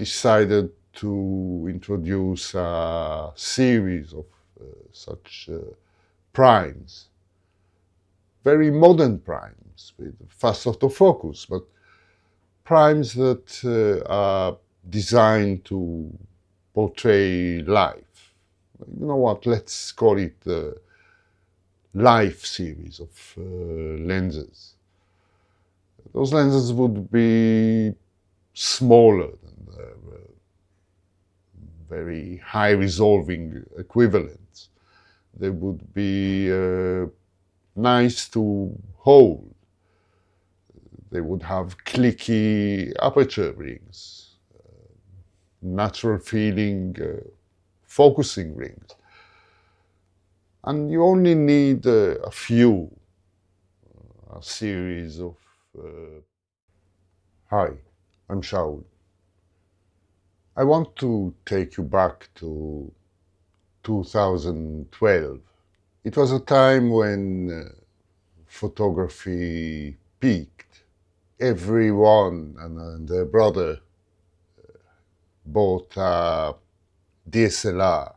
decided to introduce a series of such primes, very modern primes with fast autofocus, but primes that are designed to portray life. You know what, let's call it the life series of lenses. Those lenses would be smaller than the very high resolving equivalents. They would be nice to hold. They would have clicky aperture rings, natural feeling focusing rings. And you only need a few, a series of... Hi, I'm Shaul. I want to take you back to 2012. It was a time when photography peaked. Everyone and their brother bought a DSLR.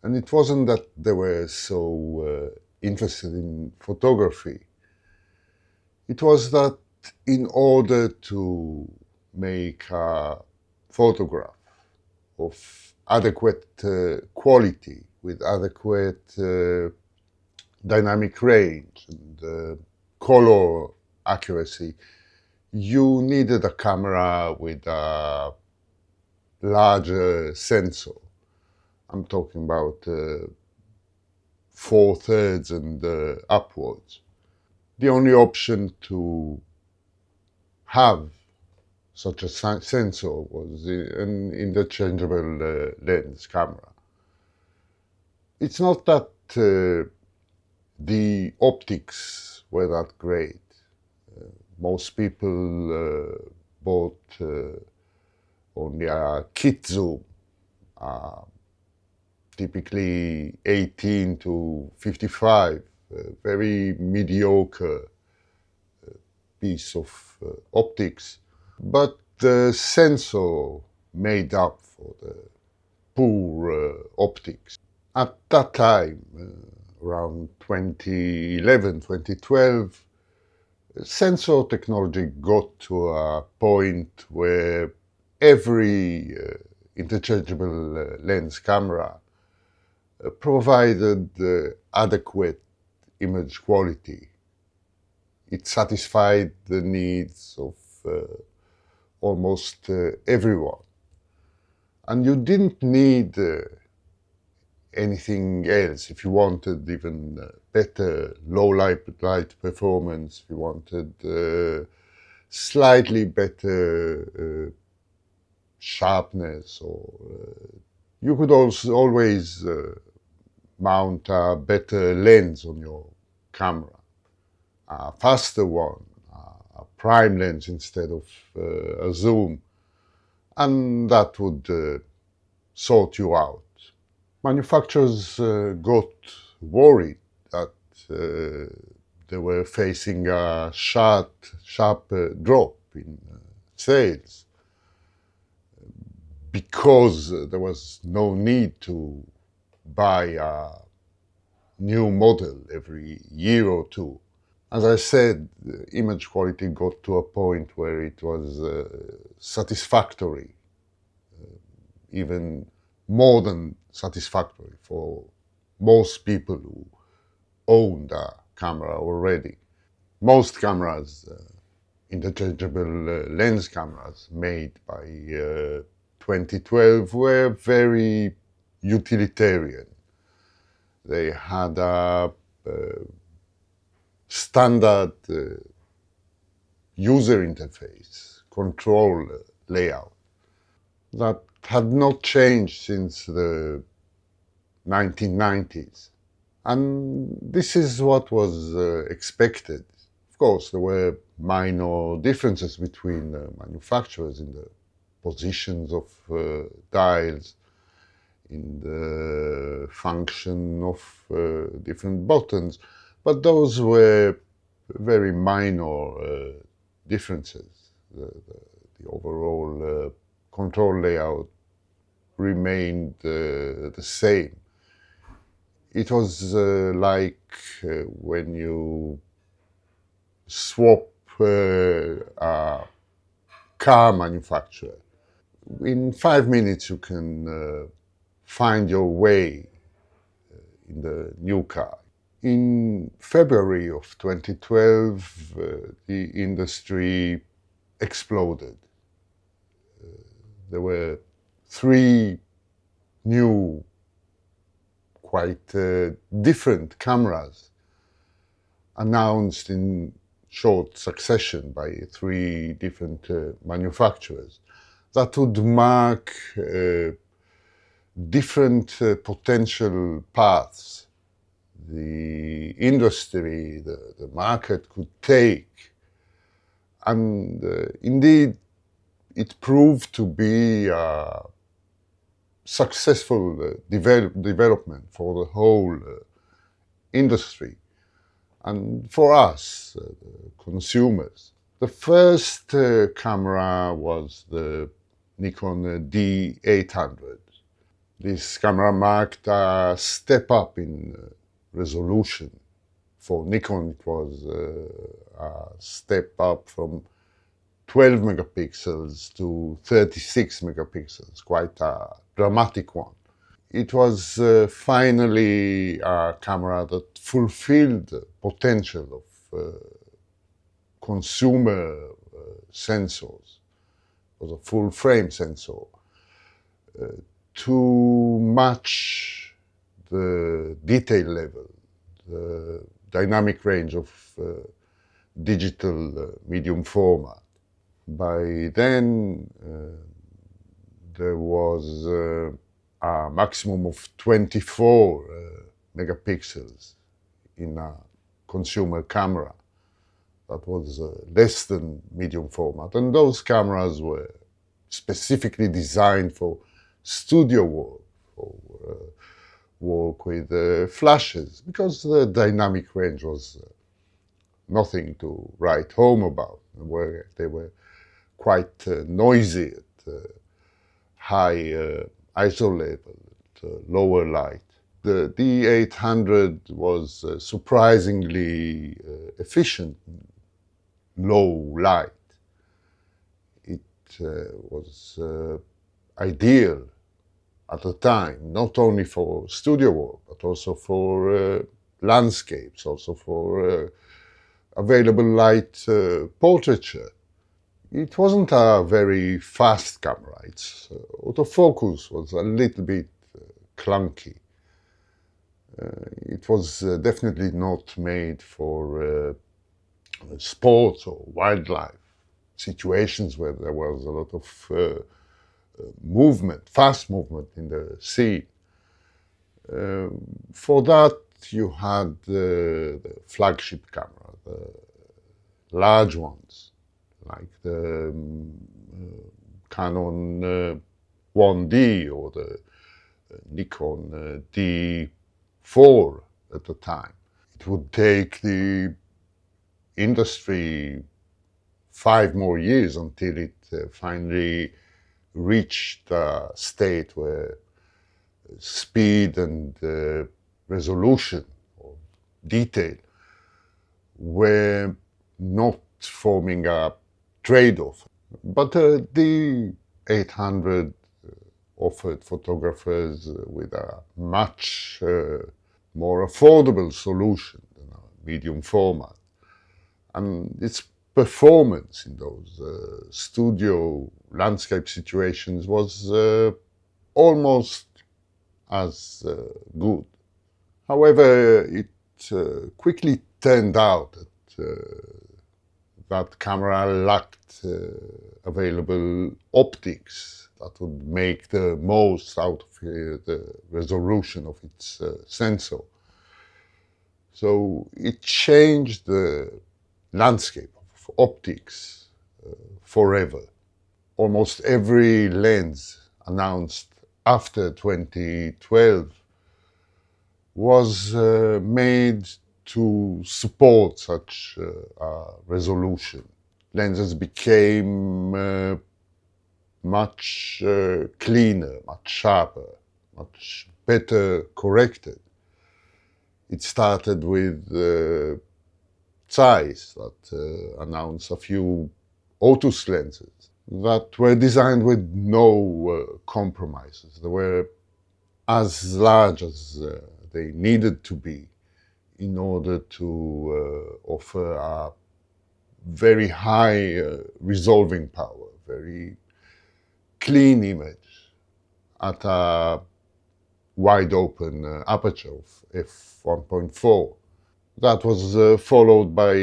And it wasn't that they were so interested in photography. It was that in order to make a photograph of adequate quality, with adequate dynamic range and color accuracy, you needed a camera with a larger sensor. I'm talking about 4/3 and upwards. The only option to have such a sensor was an interchangeable lens camera. It's not that the optics were that great. Most people bought only a kit zoom, typically 18 to 55, very mediocre piece of optics. But the sensor made up for the poor optics. At that time, around 2011, 2012, sensor technology got to a point where every interchangeable lens camera provided adequate image quality. It satisfied the needs of almost everyone. And you didn't need anything else. If you wanted even better low light performance, if you wanted slightly better sharpness, or you could also always mount a better lens on your camera, a faster one, a prime lens instead of a zoom, and that would sort you out. Manufacturers got worried that they were facing a sharp drop in sales because there was no need to buy a new model every year or two. As I said, the image quality got to a point where it was satisfactory, even more than satisfactory for most people who owned a camera already. Most cameras, interchangeable lens cameras made by 2012, were very utilitarian. They had a standard user interface, control layout that had not changed since the 1990s. And this is what was expected. Of course, there were minor differences between manufacturers in the positions of dials, in the function of different buttons, but those were very minor differences. The overall control layout remained the same. It was like when you swap a car manufacturer. In 5 minutes you can find your way in the new car. In February of 2012, the industry exploded. There were three new, quite different cameras announced in short succession by three different manufacturers that would mark different potential paths the industry, the market could take. And indeed, it proved to be a successful development for the whole industry and for us, consumers. The first camera was the Nikon D800. This camera marked a step up in resolution. For Nikon, it was a step up from 12 megapixels to 36 megapixels, quite a dramatic one. It was finally a camera that fulfilled the potential of consumer sensors. It was a full frame sensor to match the detail level, the dynamic range of digital medium format. By then, there was a maximum of 24 megapixels in a consumer camera. That was less than medium format. And those cameras were specifically designed for studio work, for work with flashes, because the dynamic range was nothing to write home about. They were quite noisy at high ISO level, at lower light. The D800 was surprisingly efficient in low light. It was ideal at the time, not only for studio work, but also for landscapes, also for available light portraiture. It wasn't a very fast camera. Its autofocus was a little bit clunky. It was definitely not made for sports or wildlife situations where there was a lot of movement, fast movement in the scene. For that, you had the flagship camera, the large ones, like the Canon 1D or the Nikon D4 at the time. It would take the industry 5 more years until it finally reached a state where speed and resolution or detail were not forming a trade-off. But the 800 offered photographers with a much more affordable solution than a medium format. And its performance in those studio landscape situations was almost as good. However, it quickly turned out that that camera lacked available optics that would make the most out of the resolution of its sensor. So it changed the landscape of optics forever. Almost every lens announced after 2012 was made to support such resolution. Lenses became much cleaner, much sharper, much better corrected. It started with Zeiss that announced a few Otus lenses that were designed with no compromises. They were as large as they needed to be in order to offer a very high resolving power, very clean image at a wide open aperture of f1.4. That was followed by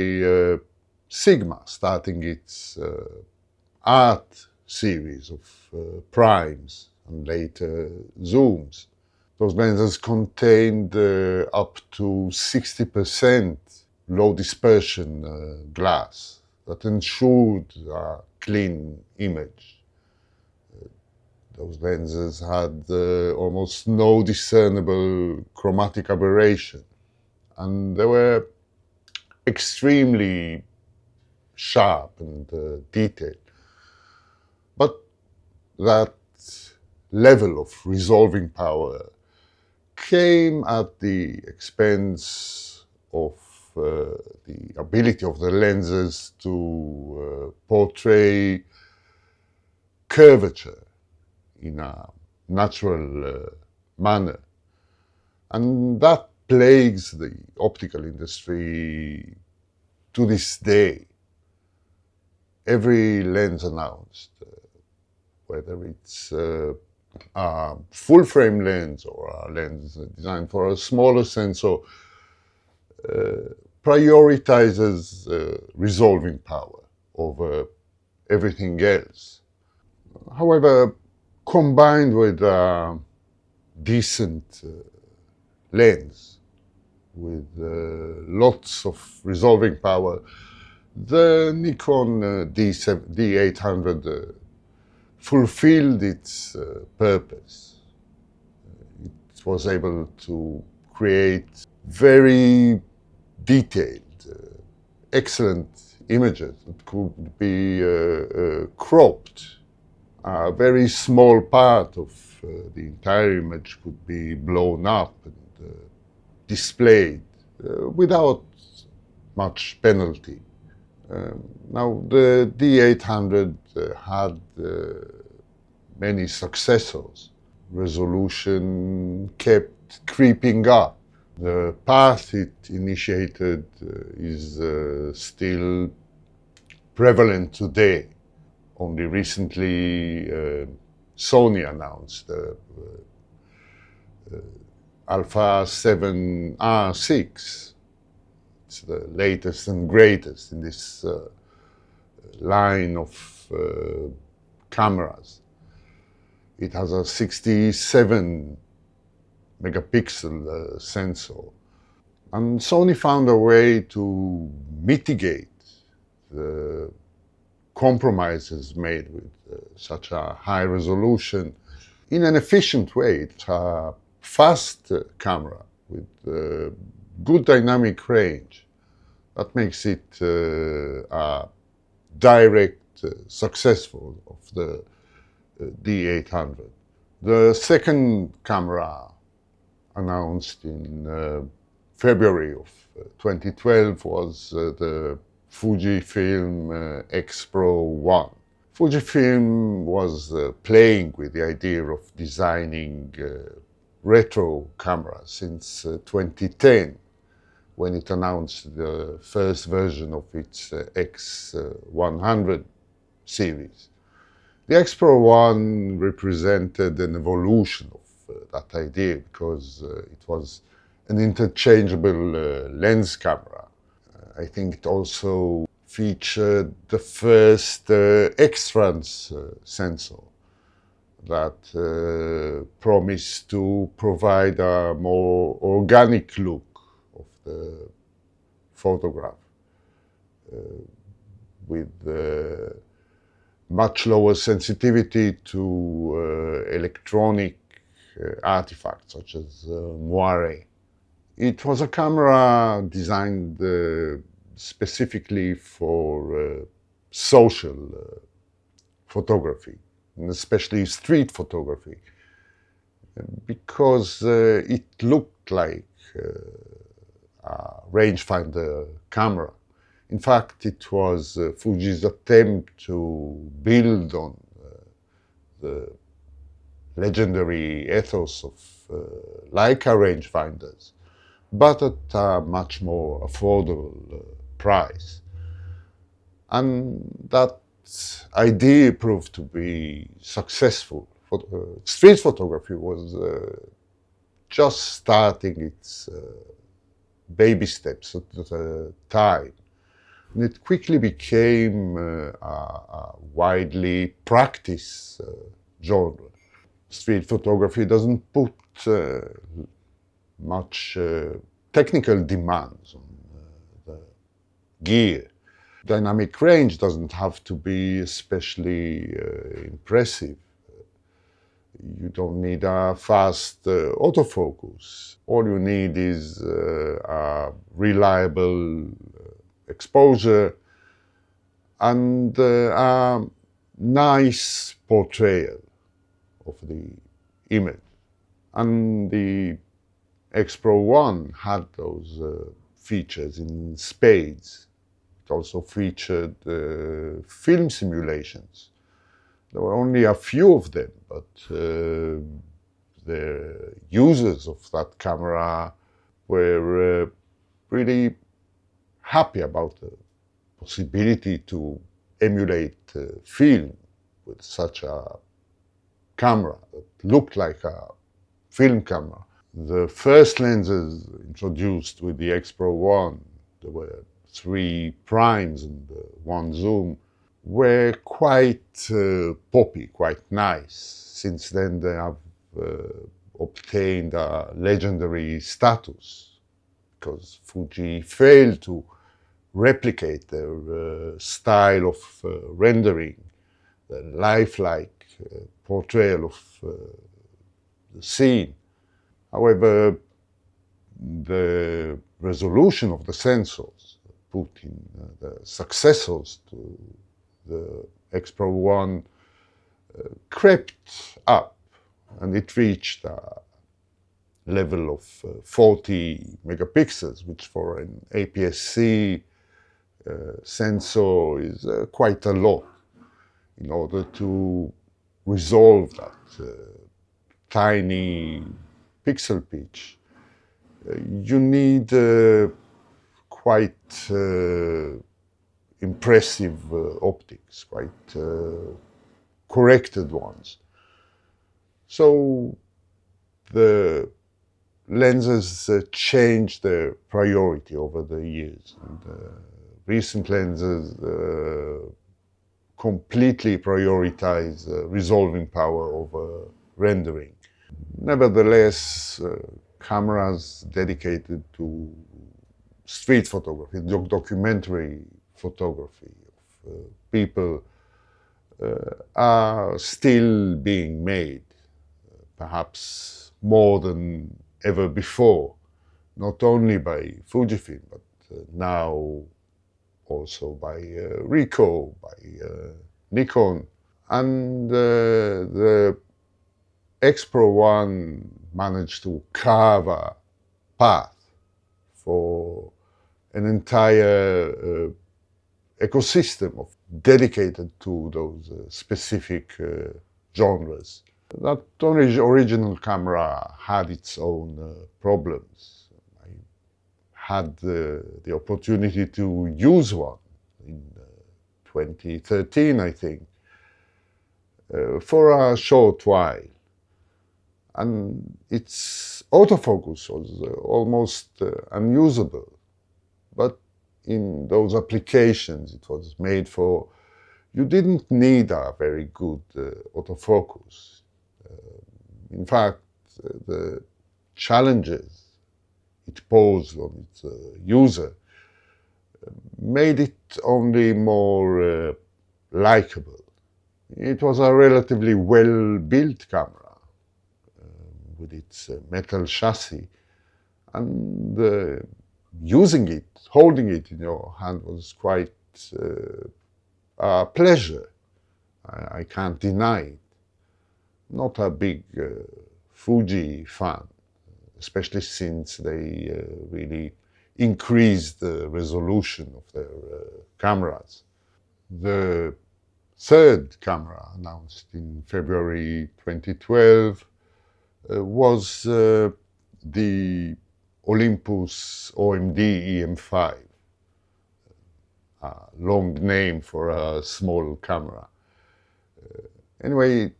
Sigma, starting its art series of primes and later zooms. Those lenses contained up to 60% low dispersion glass that ensured a clean image. Those lenses had almost no discernible chromatic aberration, and they were extremely sharp and detailed. But that level of resolving power came at the expense of the ability of the lenses to portray curvature in a natural manner. And that plagues the optical industry to this day. Every lens announced, whether it's a full-frame lens or a lens designed for a smaller sensor, prioritizes resolving power over everything else. However, combined with a decent lens with lots of resolving power, the Nikon D800 fulfilled its purpose. It was able to create very detailed, excellent images that could be cropped. A very small part of the entire image could be blown up and displayed without much penalty. Now, the D800 had many successors. Resolution kept creeping up. The path it initiated is still prevalent today. Only recently, Sony announced Alpha 7R6. It's the latest and greatest in this line of cameras. It has a 67 megapixel sensor. And Sony found a way to mitigate the compromises made with such a high resolution in an efficient way. It's a fast camera with good dynamic range. That makes it a direct successful of the D800. The second camera announced in February of 2012 was the Fujifilm XPro1. Fujifilm was playing with the idea of designing retro cameras since 2010, when it announced the first version of its X100 series. The XPro1 represented an evolution of that idea because it was an interchangeable lens camera. I think it also featured the first X-trans sensor that promised to provide a more organic look of the photograph with much lower sensitivity to electronic artifacts such as moire. It was a camera designed specifically for social photography. and especially street photography, because it looked like a rangefinder camera. In fact, it was Fuji's attempt to build on the legendary ethos of Leica rangefinders, but at a much more affordable price. And that idea proved to be successful. Street photography was just starting its baby steps at the time. And it quickly became a widely practiced genre. Street photography doesn't put much technical demands on the gear. Dynamic range doesn't have to be especially impressive. You don't need a fast autofocus. All you need is a reliable exposure and a nice portrayal of the image. And the XPro1 had those features in spades. It also featured film simulations. There were only a few of them, but the users of that camera were really happy about the possibility to emulate film with such a camera that looked like a film camera. The first lenses introduced with the XPro1, there were 3 primes and 1 zoom, were quite poppy, quite nice. Since then they have obtained a legendary status because Fuji failed to replicate their style of rendering, the lifelike portrayal of the scene. However, the resolution of the sensors put in the successors to the XPro1 crept up, and it reached a level of 40 megapixels, which for an APS-C sensor is quite a lot. In order to resolve that tiny pixel pitch, you need quite impressive optics, quite corrected ones. So the lenses changed their priority over the years. And recent lenses completely prioritize resolving power over rendering. Nevertheless, cameras dedicated to street photography, documentary photography of people are still being made, perhaps more than ever before, not only by Fujifilm, but now also by Ricoh, by Nikon. And the XPro1 managed to carve a path for an entire ecosystem of dedicated to those specific genres. That original camera had its own problems. I had the opportunity to use one in 2013, I think, for a short while. And its autofocus was almost unusable. But in those applications it was made for, you didn't need a very good autofocus. In fact, the challenges it posed on its user made it only more likable. It was a relatively well-built camera with its metal chassis, and using it, holding it in your hand was quite a pleasure. I can't deny it. not a big Fuji fan, especially since they really increased the resolution of their cameras. The third camera, announced in February 2012, was the Olympus OMD EM5, a long name for a small camera. Anyway,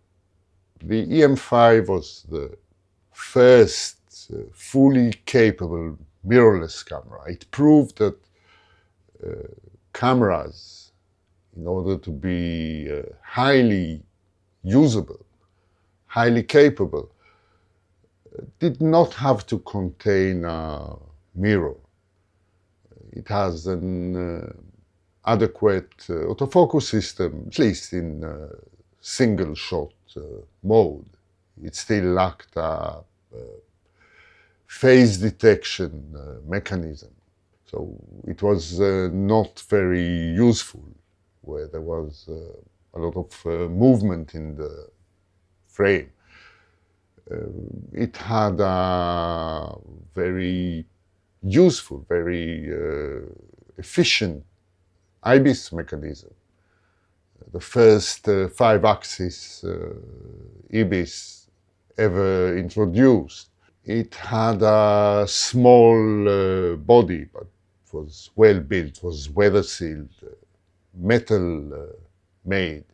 the EM5 was the first fully capable mirrorless camera. It proved that cameras, in order to be highly usable, highly capable, did not have to contain a mirror. It has an adequate autofocus system, at least in single shot mode. It still lacked a phase detection mechanism. So it was not very useful, where there was a lot of movement in the frame. It had a very useful, very efficient IBIS mechanism. The first 5-axis IBIS ever introduced. It had a small body, but it was well built, was weather sealed, metal made,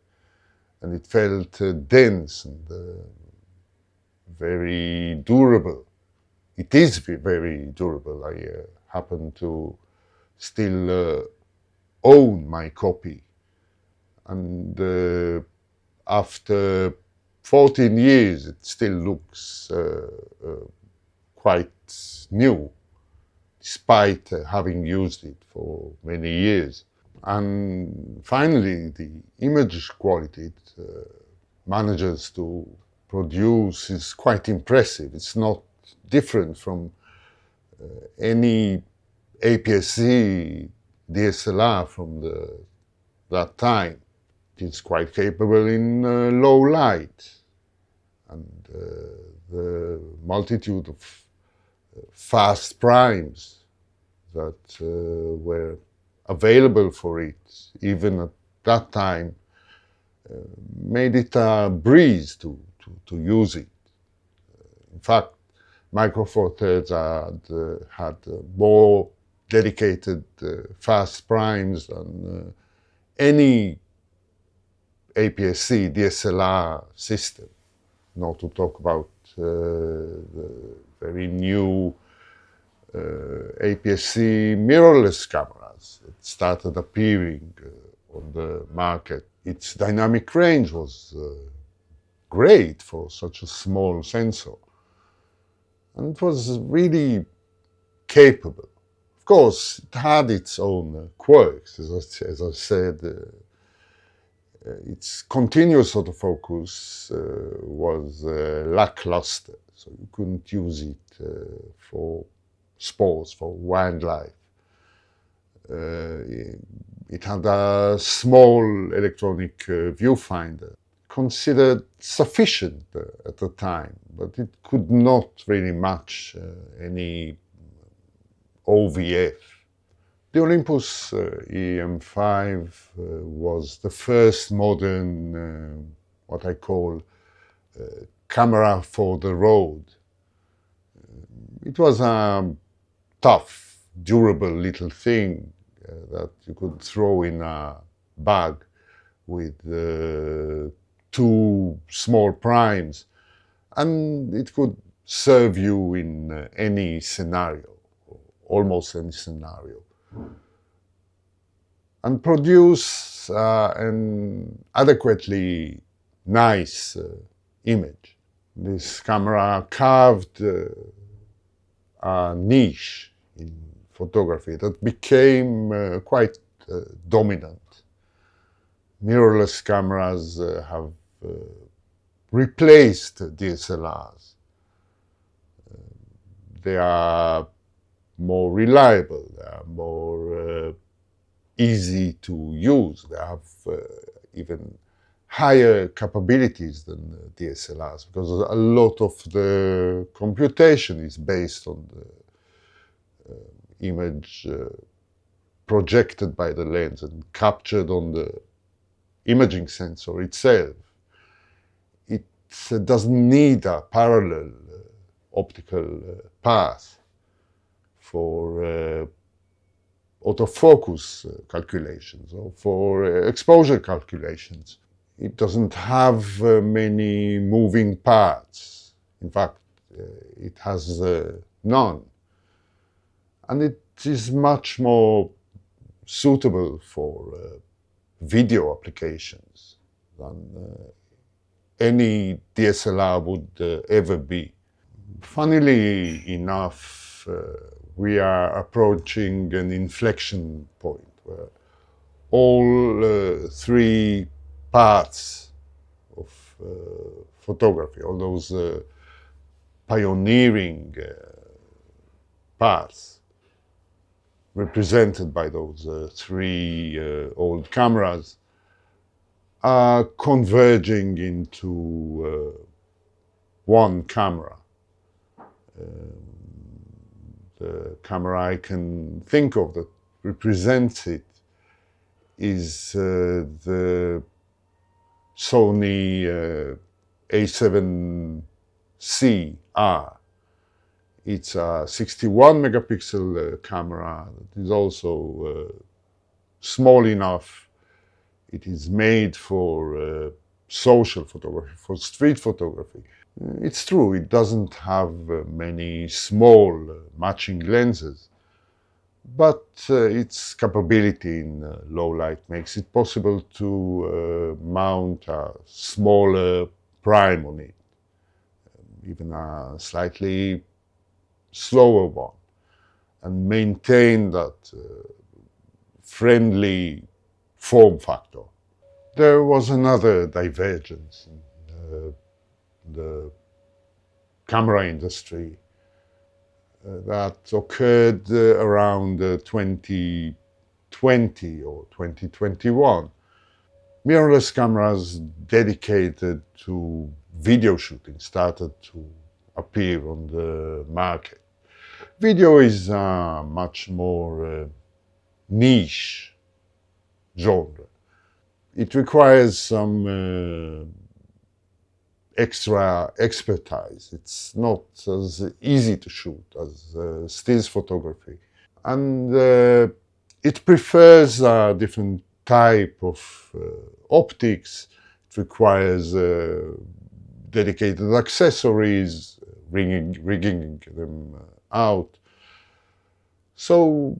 and it felt dense and very durable. It is very durable. I happen to still own my copy. And after 14 years, it still looks quite new, despite having used it for many years. And finally, the image quality it manages to produce is quite impressive. It's not different from any APS-C DSLR from that time. It's quite capable in low light, and the multitude of fast primes that were available for it, even at that time, made it a breeze to use it. In fact, Micro Four Thirds had more dedicated fast primes than any APS-C DSLR system, not to talk about the very new APS-C mirrorless cameras that started appearing on the market. Its dynamic range was great for such a small sensor, and it was really capable. Of course, it had its own quirks. As I said, its continuous autofocus was lackluster, so you couldn't use it for sports, for wildlife. It had a small electronic viewfinder, considered sufficient at the time, but it could not really match any OVF. The Olympus EM5 was the first modern, what I call, camera for the road. It was a tough, durable little thing that you could throw in a bag with 2 small primes, and it could serve you in any scenario, almost any scenario, and produce an adequately nice image. This camera carved a niche in photography that became quite dominant. Mirrorless cameras have replaced DSLRs. They are more reliable, they are more easy to use. They have even higher capabilities than DSLRs, because a lot of the computation is based on the image projected by the lens and captured on the imaging sensor itself. It doesn't need a parallel optical path for autofocus calculations or for exposure calculations. It doesn't have many moving parts. In fact, it has none. And it is much more suitable for video applications than any DSLR would ever be. Funnily enough, we are approaching an inflection point where all three parts of photography, all those pioneering parts represented by those three old cameras, are converging into one camera. The camera I can think of that represents it is the Sony A7C-R. It's a 61 megapixel camera that is also small enough. It is made for social photography, for street photography. It's true, it doesn't have many small matching lenses, but its capability in low light makes it possible to mount a smaller prime on it, even a slightly slower one, and maintain that friendly form factor. There was another divergence in the camera industry that occurred around 2020 or 2021. Mirrorless cameras dedicated to video shooting started to appear on the market. Video is a much more niche genre. It requires some extra expertise. It's not as easy to shoot as stills photography. And it prefers a different type of optics. It requires dedicated accessories, rigging them out. So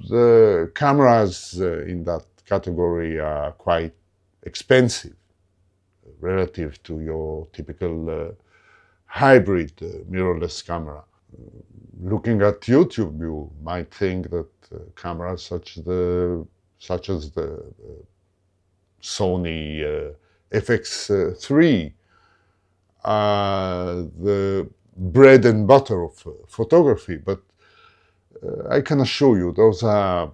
the cameras in that category are quite expensive relative to your typical hybrid mirrorless camera. Looking at YouTube, you might think that cameras such as the Sony FX3 are the bread and butter of photography, but I can assure you those are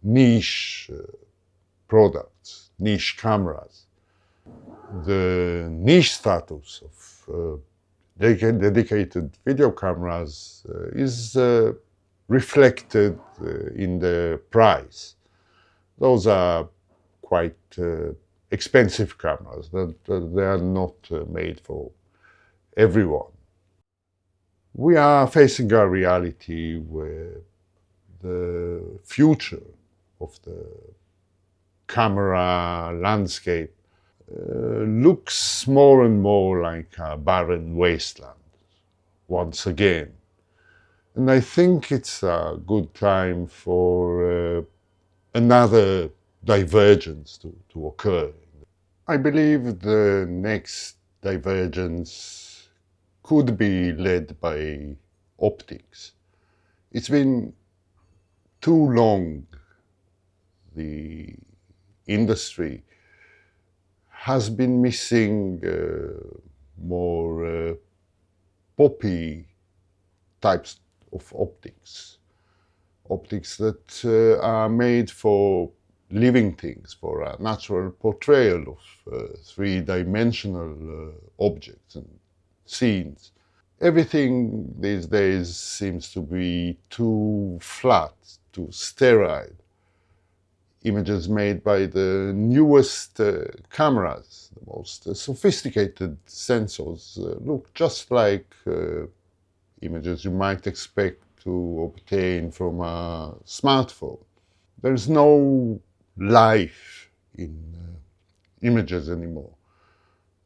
niche products, niche cameras. The niche status of dedicated video cameras is reflected in the price. Those are quite expensive cameras, that they are not made for everyone. We are facing a reality where the future of the camera landscape looks more and more like a barren wasteland once again. And I think it's a good time for another divergence to occur. I believe the next divergence could be led by optics. It's been too long the industry has been missing more poppy types of optics. Optics that are made for living things, for a natural portrayal of three-dimensional objects and scenes. Everything these days seems to be too flat, too sterile. Images made by the newest cameras, the most sophisticated sensors, look just like images you might expect to obtain from a smartphone. There's no life in images anymore.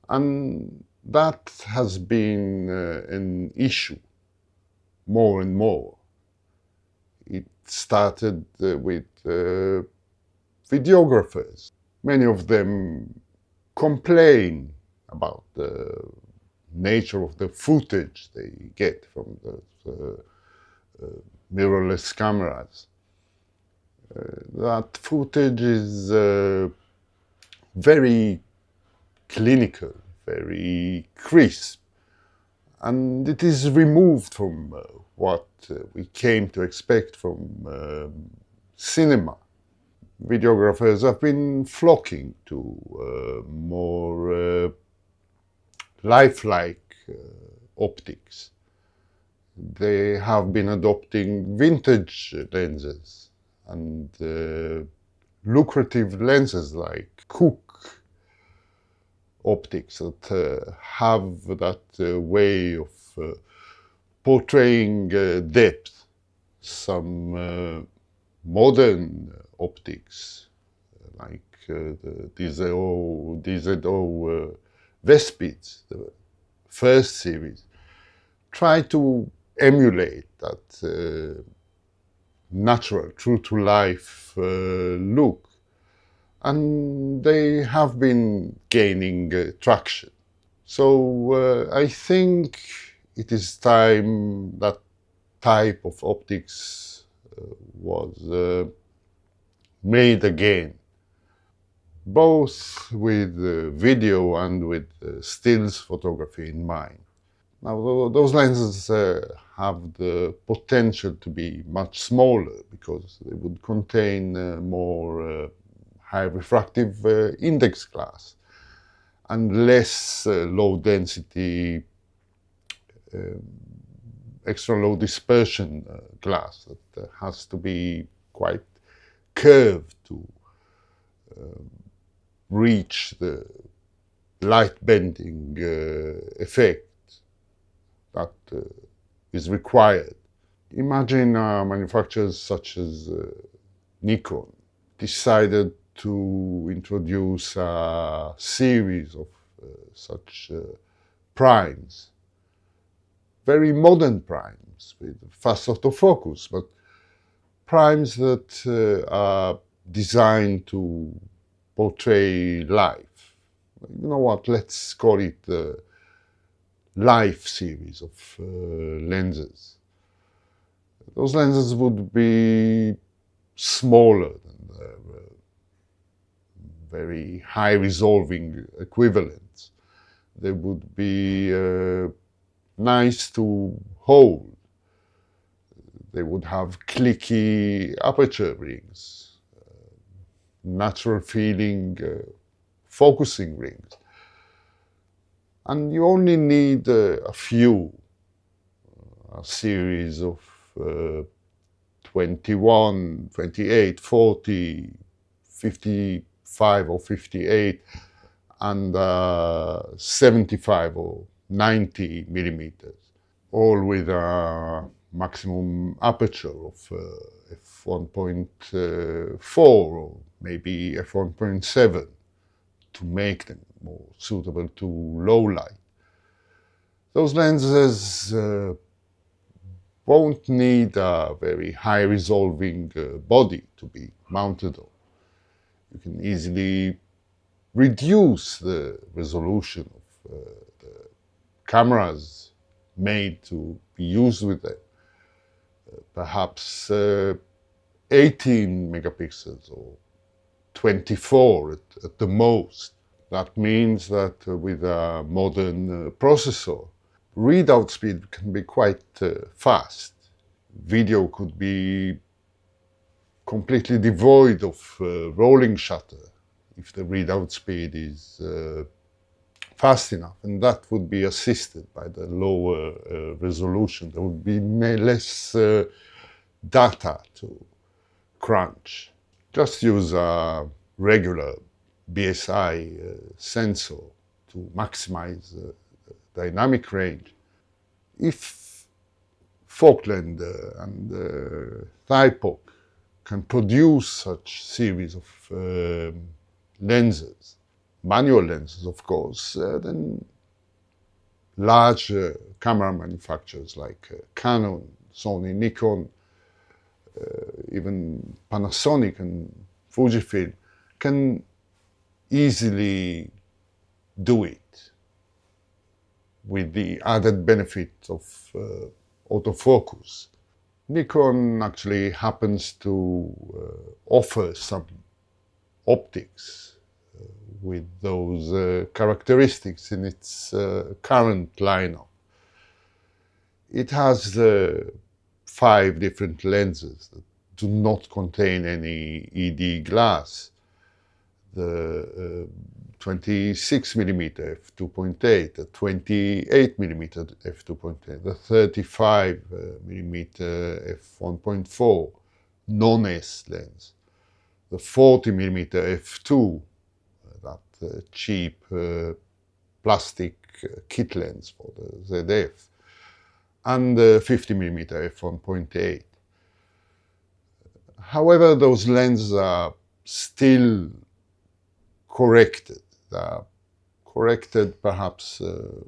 And that has been an issue more and more. It started with videographers. Many of them complain about the nature of the footage they get from the mirrorless cameras. That footage is very clinical, very crisp, and it is removed from what we came to expect from cinema. Videographers have been flocking to more lifelike optics. They have been adopting vintage lenses and lucrative lenses like Cook optics that have that way of portraying depth. Some modern optics like the DZO Vespids, the first series, try to emulate that natural, true-to-life look. And they have been gaining traction. So I think it is time that type of optics was made again, both with video and with stills photography in mind. Now, those lenses have the potential to be much smaller because they would contain more high refractive index glass and less low density, extra low dispersion glass that has to be quite curved to reach the light bending effect that is required. Imagine manufacturers such as Nikon decided to introduce a series of such primes, very modern primes with fast autofocus, but primes that are designed to portray life. You know what, let's call it the life series of lenses. Those lenses would be smaller than their very high resolving equivalents. They would be nice to hold. They would have clicky aperture rings, natural feeling focusing rings. And you only need a few, a series of 21, 28, 40, 55 or 58, and 75 or 90 millimeters, all with a maximum aperture of f1.4 or maybe f1.7 to make them more suitable to low light. Those lenses won't need a very high resolving body to be mounted on. You can easily reduce the resolution of the cameras made to be used with them. Perhaps 18 megapixels or 24 at the most. That means that with a modern processor, readout speed can be quite fast. Video could be completely devoid of rolling shutter if the readout speed is fast enough, and that would be assisted by the lower resolution. There would be less data to crunch. Just use a regular BSI sensor to maximize dynamic range. If Falkland and Thypoc can produce such series of lenses, manual lenses of course, then large camera manufacturers like Canon, Sony, Nikon, even Panasonic and Fujifilm can easily do it with the added benefit of autofocus. Nikon actually happens to offer some optics with those characteristics in its current lineup. It has 5 different lenses that do not contain any ED glass. The 26mm f2.8, the 28mm f2.8, the 35mm f1.4 non-S lens, the 40mm f2, that cheap plastic kit lens for the ZF, and the 50mm f1.8. However, those lenses are still corrected. They are corrected perhaps to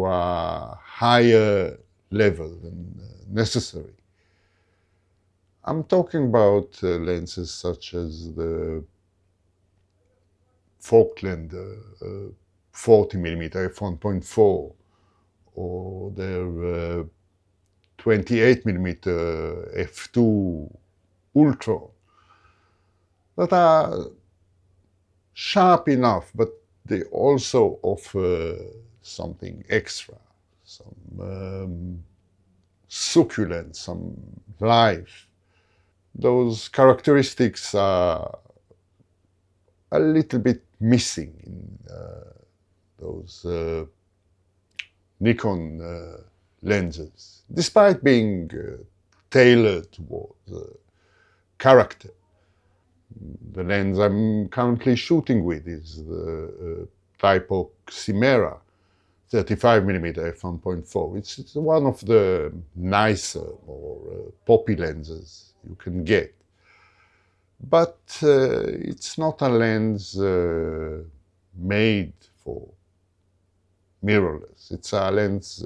a higher level than necessary. I'm talking about lenses such as the Falkland 40mm f1.4 or their 28mm f2 Ultra that are sharp enough, but they also offer something extra, some succulence, some life. Those characteristics are a little bit missing in those Nikon lenses, despite being tailored towards character. The lens I'm currently shooting with is the Thypoc Chimera 35mm f1.4. It's one of the nicer, more poppy lenses you can get. But it's not a lens made for mirrorless. It's a lens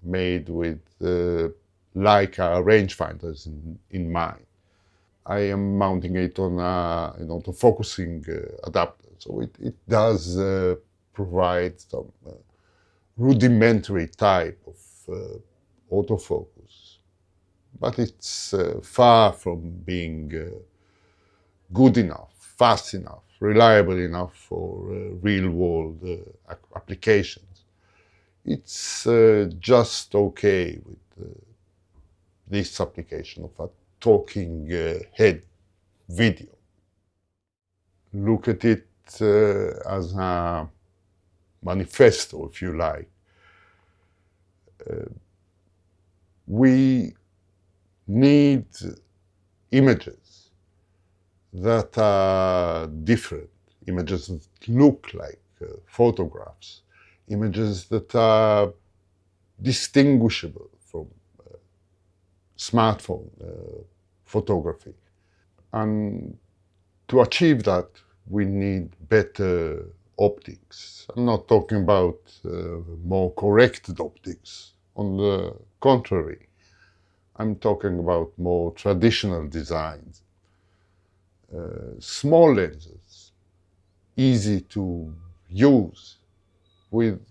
made with Leica rangefinders in mind. I am mounting it on an autofocusing adapter, so it does provide some rudimentary type of autofocus, but it's far from being good enough, fast enough, reliable enough for real-world applications. It's just okay with this application of a talking head video. Look at it as a manifesto, if you like. We need images that are different, images that look like photographs, images that are distinguishable from smartphone photography. And to achieve that, we need better optics. I'm not talking about more corrected optics. On the contrary, I'm talking about more traditional designs. Small lenses, easy to use, with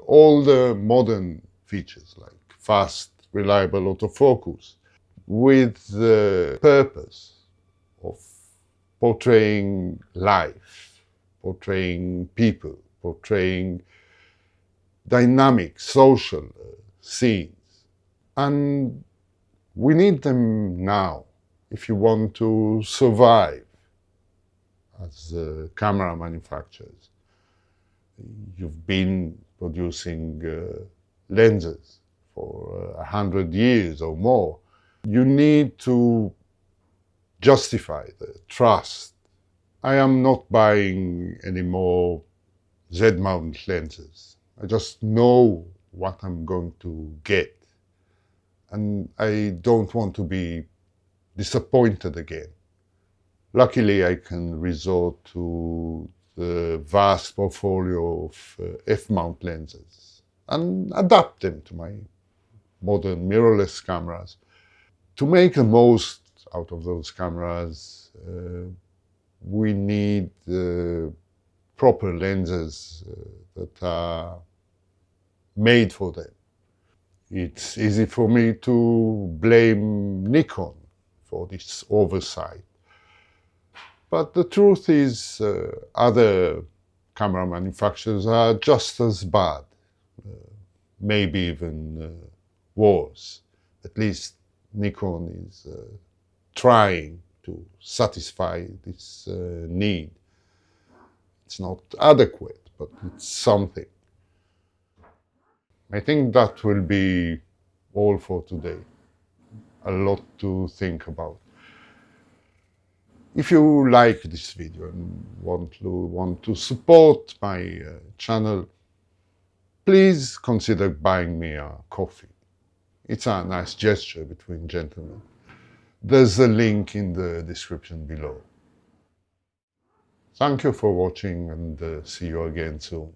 all the modern features like fast, reliable autofocus, with the purpose of portraying life, portraying people, portraying dynamic social scenes. And we need them now. if you want to survive as camera manufacturers. You've been producing lenses for 100 years or more. You need to justify the trust. I am not buying any more Z-mount lenses. I just know what I'm going to get. And I don't want to be disappointed again. Luckily, I can resort to the vast portfolio of F-mount lenses and adapt them to my modern mirrorless cameras. To make the most out of those cameras, we need proper lenses that are made for them. It's easy for me to blame Nikon for this oversight. But the truth is, other camera manufacturers are just as bad, maybe even worse. At least Nikon is trying to satisfy this need. It's not adequate, but it's something. I think that will be all for today. A lot to think about. If you like this video and want to support my channel, please consider buying me a coffee. It's a nice gesture between gentlemen. There's a link in the description below. Thank you for watching and see you again soon.